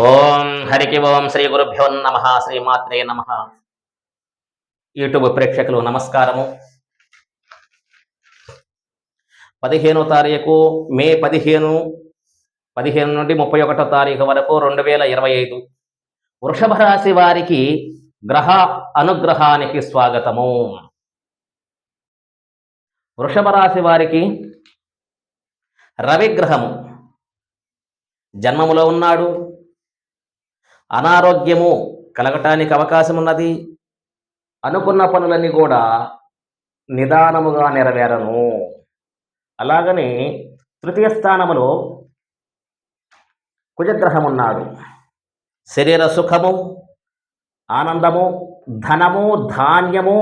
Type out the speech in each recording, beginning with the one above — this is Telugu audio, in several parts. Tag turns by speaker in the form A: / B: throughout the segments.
A: ఓం హరికి ఓం శ్రీ గురుభ్యో నమ శ్రీమాత్రే నమ. యూట్యూబ్ ప్రేక్షకులు నమస్కారము. 15వ తారీఖు మే 15 నుండి 31వ తారీఖు వరకు 2025 వృషభ రాశి వారికి గ్రహ అనుగ్రహానికి స్వాగతము. వృషభ రాశి వారికి రవిగ్రహము జన్మములో ఉన్నాడు. అనారోగ్యము కలగటానికి అవకాశం ఉన్నది. అనుకున్న పనులన్నీ కూడా నిదానముగా నెరవేరను. అలాగని తృతీయ స్థానములో కుజగ్రహం ఉన్నాడు. శరీర సుఖము, ఆనందము, ధనము, ధాన్యము,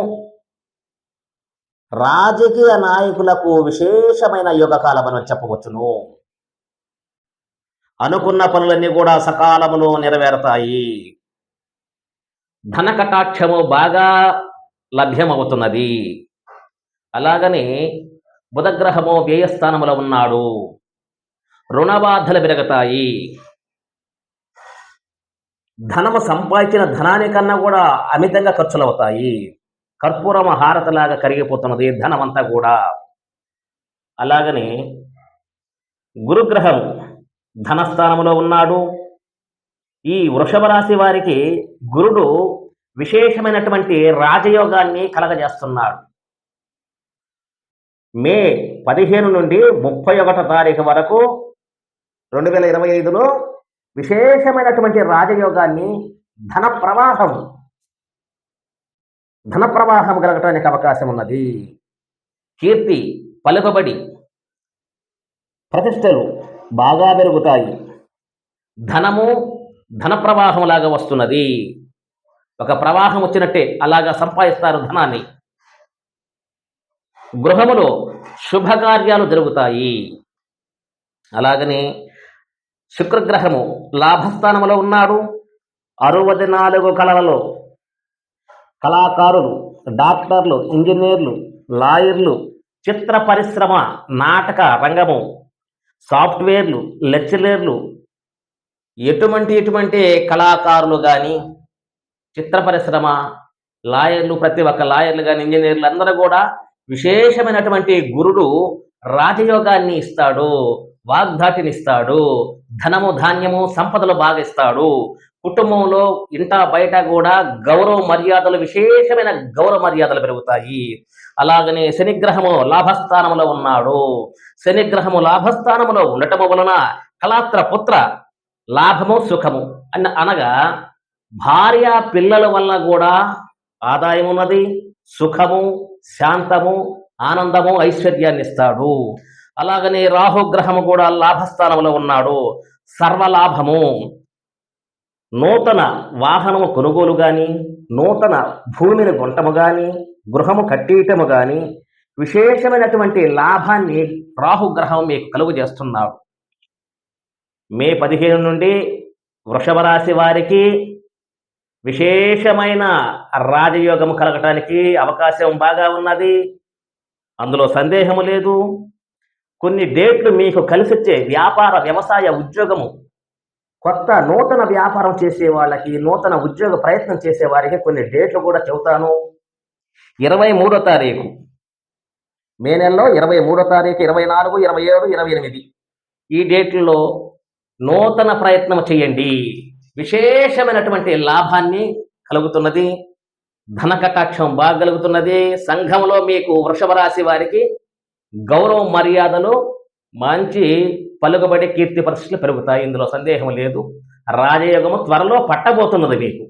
A: రాజకీయ నాయకులకు విశేషమైన యోగకాలమని చెప్పవచ్చును. అనుకున్న పనులన్నీ కూడా సకాలములో నెరవేరుతాయి. ధన కటాక్షము బాగా లభ్యమవుతున్నది. అలాగని బుధగ్రహము వ్యయస్థానములో ఉన్నాడు. రుణబాధలు పెరుగుతాయి. ధనము సంపాదించిన ధనానికన్నా కూడా అమితంగా ఖర్చులు అవుతాయి. కర్పూరం హారతలాగా కరిగిపోతున్నది ధనమంతా కూడా. అలాగని గురుగ్రహం ధనస్థానంలో ఉన్నాడు. ఈ వృషభ రాశి వారికి గురుడు విశేషమైనటువంటి రాజయోగాన్ని కలగజేస్తున్నాడు. మే 15 నుండి 31వ తారీఖు వరకు 2025లో విశేషమైనటువంటి రాజయోగాన్ని, ధన ప్రవాహం కలగటానికి అవకాశం ఉన్నది. కీర్తి, పలుకుబడి, ప్రతిష్టలు బాగా పెరుగుతాయి. ధనము ధన ప్రవాహం లాగా వస్తున్నది. ఒక ప్రవాహం వచ్చినట్టే అలాగా సంపాదిస్తారు ధనాన్ని. గృహములో శుభకార్యాలు జరుగుతాయి. అలాగనే శుక్రగ్రహము లాభస్థానంలో ఉన్నాడు. 64 కళలలో కళాకారులు, డాక్టర్లు, ఇంజనీర్లు, లాయర్లు, చిత్ర పరిశ్రమ, నాటక రంగము, సాఫ్ట్వేర్లు, లెక్చరర్లు, ఎటువంటి కళాకారులు కానీ, చిత్ర పరిశ్రమ, లాయర్లు, ప్రతి ఒక్క లాయర్లు కానీ, ఇంజనీర్లు అందరూ కూడా విశేషమైనటువంటి గురుడు రాజయోగాన్ని ఇస్తాడు, వాగ్దాటిని ఇస్తాడు, ధనము, ధాన్యము, సంపదలు బాగా ఇస్తాడు. కుటుంబంలో ఇంట బయట కూడా గౌరవ మర్యాదలు, విశేషమైన గౌరవ మర్యాదలు పెరుగుతాయి. అలాగనే శనిగ్రహము లాభస్థానంలో ఉన్నాడు. శనిగ్రహము లాభస్థానములో ఉండటము వలన కళాత్ర పుత్ర లాభము, సుఖము అనగా భార్య పిల్లల వల్ల కూడా ఆదాయం ఉన్నది. సుఖము, శాంతము, ఆనందము, ఐశ్వర్యాన్ని ఇస్తాడు. అలాగనే రాహుగ్రహము కూడా లాభస్థానంలో ఉన్నాడు. సర్వలాభము, నూతన వాహనము కొనుగోలు కానీ, నూతన భూమిని కొనటము కానీ, గృహము కట్టియటము కానీ, విశేషమైనటువంటి లాభాన్ని రాహుగ్రహం మీకు కలుగు చేస్తున్నాడు. మే 15 నుండి వృషభ రాశి వారికి విశేషమైన రాజయోగము కలగటానికి అవకాశం బాగా ఉన్నది. అందులో సందేహము లేదు. కొన్ని డేట్లు మీకు కలిసి వచ్చే వ్యాపార, వ్యవసాయ, ఉద్యోగము, కొత్త నూతన వ్యాపారం చేసే వాళ్ళకి, నూతన ఉద్యోగ ప్రయత్నం చేసే వారికి కొన్ని డేట్లు కూడా చెబుతాను. 23వ తారీఖు మే నెలలో 23వ తారీఖు, 24, 27, 28 ఈ డేట్లలో నూతన ప్రయత్నం చేయండి. విశేషమైనటువంటి లాభాన్ని కలుగుతున్నది. ధన కటాక్షం బాగా కలుగుతున్నది. సంఘంలో మీకు వృషభ రాశి వారికి గౌరవ మర్యాదలు, మంచి పలుకుబడి, కీర్తి పరిస్థితులు పెరుగుతాయి. ఇందులో సందేహం లేదు. రాజయోగము త్వరలో పట్టబోతున్నది మీకు.